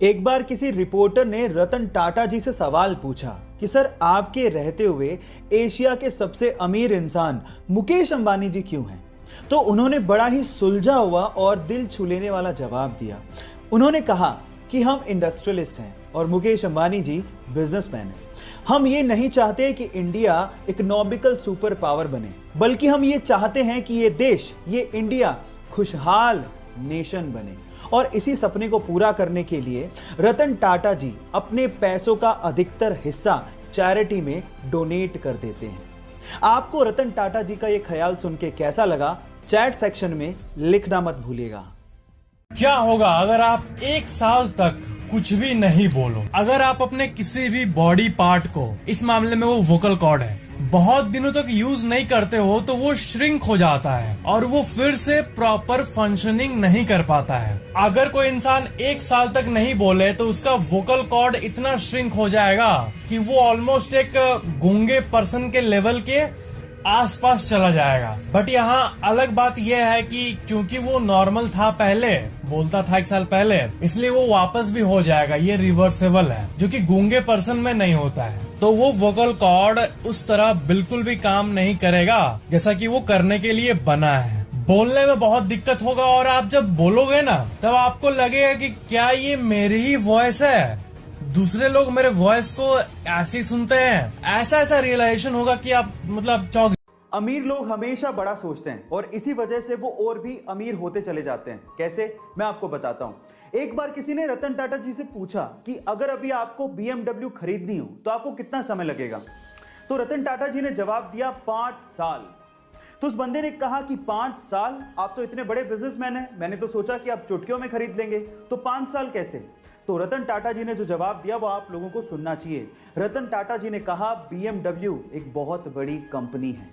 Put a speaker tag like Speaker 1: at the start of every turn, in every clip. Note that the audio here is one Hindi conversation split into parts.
Speaker 1: एक बार किसी रिपोर्टर ने रतन टाटा जी से सवाल पूछा कि सर आपके रहते हुए एशिया के सबसे अमीर इंसान मुकेश अंबानी जी क्यों हैं? तो उन्होंने बड़ा ही सुलझा हुआ और दिल छू लेने वाला जवाब दिया। उन्होंने कहा कि हम इंडस्ट्रियलिस्ट हैं और मुकेश अंबानी जी बिजनेसमैन हैं। हम ये नहीं चाहते कि इंडिया इकोनॉमिकल सुपर पावर बने, बल्कि हम ये चाहते हैं कि ये देश, ये इंडिया खुशहाल नेशन बने। और इसी सपने को पूरा करने के लिए रतन टाटा जी अपने पैसों का अधिकतर हिस्सा चैरिटी में डोनेट कर देते हैं। आपको रतन टाटा जी का ये ख्याल सुन के कैसा लगा? चैट सेक्शन में लिखना मत भूलिएगा।
Speaker 2: क्या होगा अगर आप एक साल तक कुछ भी नहीं बोलो? अगर आप अपने किसी भी बॉडी पार्ट को, इस मामले में वो वोकल कॉर्ड है, बहुत दिनों तक यूज नहीं करते हो तो वो श्रिंक हो जाता है और वो फिर से प्रॉपर फंक्शनिंग नहीं कर पाता है। अगर कोई इंसान एक साल तक नहीं बोले तो उसका वोकल कॉर्ड इतना श्रिंक हो जाएगा कि वो ऑलमोस्ट एक गूंगे पर्सन के लेवल के आसपास चला जाएगा। बट यहाँ अलग बात यह है कि क्योंकि वो नॉर्मल था, पहले बोलता था एक साल पहले, इसलिए वो वापस भी हो जाएगा। ये रिवर्सेबल है, जो कि गूंगे पर्सन में नहीं होता है। तो वो वोकल कॉर्ड उस तरह बिल्कुल भी काम नहीं करेगा जैसा कि वो करने के लिए बना है। बोलने में बहुत दिक्कत होगा और आप जब बोलोगे ना, तब आपको लगेगा कि क्या ये मेरी ही वॉइस है, दूसरे लोग मेरे वॉइस को ऐसे ही सुनते हैं। ऐसा रियलाइजेशन होगा कि आप मतलब चौंक।
Speaker 1: अमीर लोग हमेशा बड़ा सोचते हैं और इसी वजह से वो और भी अमीर होते चले जाते हैं। कैसे? मैं आपको बताता हूं। एक बार किसी ने रतन टाटा जी से पूछा कि अगर अभी आपको BMW खरीदनी हो तो आपको कितना समय लगेगा? तो रतन टाटा जी ने जवाब दिया 5 साल। तो उस बंदे ने कहा कि 5 साल? आप तो इतने बड़े बिजनेसमैन हैं, मैंने तो सोचा कि आप चुटकियों में खरीद लेंगे, तो 5 साल कैसे? तो रतन टाटा जी ने जो जवाब दिया वो आप लोगों को सुनना चाहिए। रतन टाटा जी ने कहा BMW एक बहुत बड़ी कंपनी है।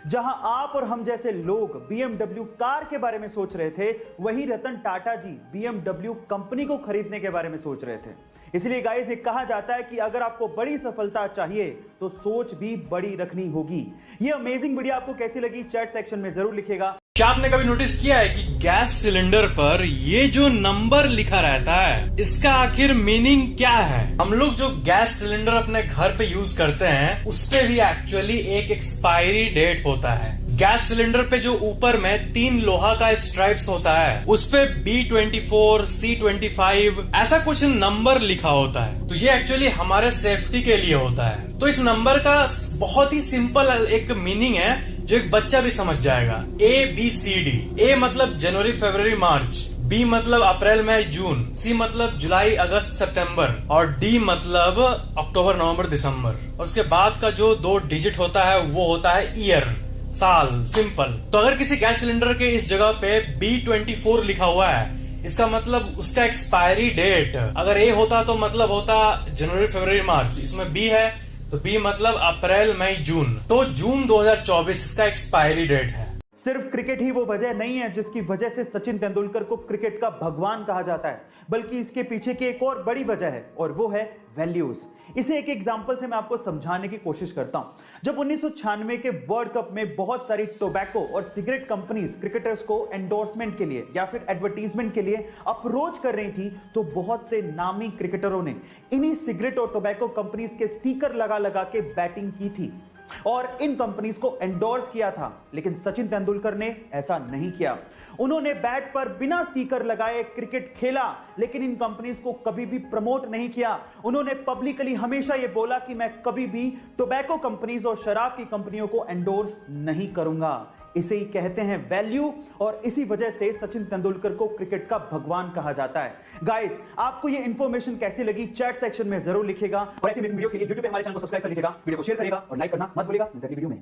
Speaker 1: जहां आप और हम जैसे लोग BMW कार के बारे में सोच रहे थे, वही रतन टाटा जी BMW कंपनी को खरीदने के बारे में सोच रहे थे। इसलिए गाइस, ये कहा जाता है कि अगर आपको बड़ी सफलता चाहिए तो सोच भी बड़ी रखनी होगी। ये अमेजिंग वीडियो आपको कैसी लगी? चैट सेक्शन में जरूर लिखिएगा।
Speaker 2: क्या आपने कभी नोटिस किया है कि गैस सिलेंडर पर ये जो नंबर लिखा रहता है, इसका आखिर मीनिंग क्या है? हम लोग जो गैस सिलेंडर अपने घर पे यूज करते हैं, उस पे भी एक्चुअली एक एक्सपायरी डेट होता है। गैस सिलेंडर पे जो ऊपर में 3 लोहा का स्ट्राइप्स होता है, उस पे B24, C25 ऐसा कुछ नंबर लिखा होता है। तो ये एक्चुअली हमारे सेफ्टी के लिए होता है। तो इस नंबर का बहुत ही सिंपल एक मीनिंग है जो एक बच्चा भी समझ जाएगा। ABCD। A मतलब जनवरी, फरवरी, मार्च। B मतलब अप्रैल, मई, जून। C मतलब जुलाई, अगस्त, सितंबर। और D मतलब अक्टूबर, नवंबर, दिसंबर। और उसके बाद का जो 2 डिजिट होता है वो होता है ईयर, साल। सिंपल। तो अगर किसी गैस सिलेंडर के इस जगह पे B24 लिखा हुआ है, इसका मतलब उसका एक्सपायरी डेट अगर A होता तो मतलब होता जनवरी, फरवरी, मार्च। इसमें B है तो B मतलब अप्रैल, मई, जून। तो जून 2024 इसका एक्सपायरी डेट है।
Speaker 1: सिर्फ क्रिकेट ही वो वजह नहीं है जिसकी वजह से सचिन तेंदुलकर को क्रिकेट का भगवान कहा जाता है, बल्कि इसके पीछे की एक और बड़ी वजह है और वो है वैल्यूज। इसे एक एग्जांपल से मैं आपको समझाने की कोशिश करता हूं। जब 1996 के वर्ल्ड कप में बहुत सारी टोबैको और सिगरेट कंपनीज क्रिकेटर्स को एंडोर्समेंट के लिए या फिर एडवर्टीजमेंट के लिए अप्रोच कर रही थी, तो बहुत से नामी क्रिकेटरों ने इन्हीं सिगरेट और टोबैको कंपनीज के स्टिकर लगा लगा के बैटिंग की थी और इन कंपनीज को एंडोर्स किया था। लेकिन सचिन तेंदुलकर ने ऐसा नहीं किया। उन्होंने बैट पर बिना स्टिकर लगाए क्रिकेट खेला, लेकिन इन कंपनीज को कभी भी प्रमोट नहीं किया। उन्होंने पब्लिकली हमेशा यह बोला कि मैं कभी भी टोबैको कंपनीज और शराब की कंपनियों को एंडोर्स नहीं करूंगा। इसे ही कहते हैं वैल्यू, और इसी वजह से सचिन तेंदुलकर को क्रिकेट का भगवान कहा जाता है। गाइस, आपको ये इंफॉर्मेशन कैसी लगी? चैट सेक्शन में जरूर लिखिएगा और ऐसी वीडियोस के लिए YouTube पे हमारे चैनल को सब्सक्राइब कर लीजिएगा, वीडियो को शेयर करिएगा और लाइक करना मत भूलिएगा। मिलते हैं अगली वीडियो में।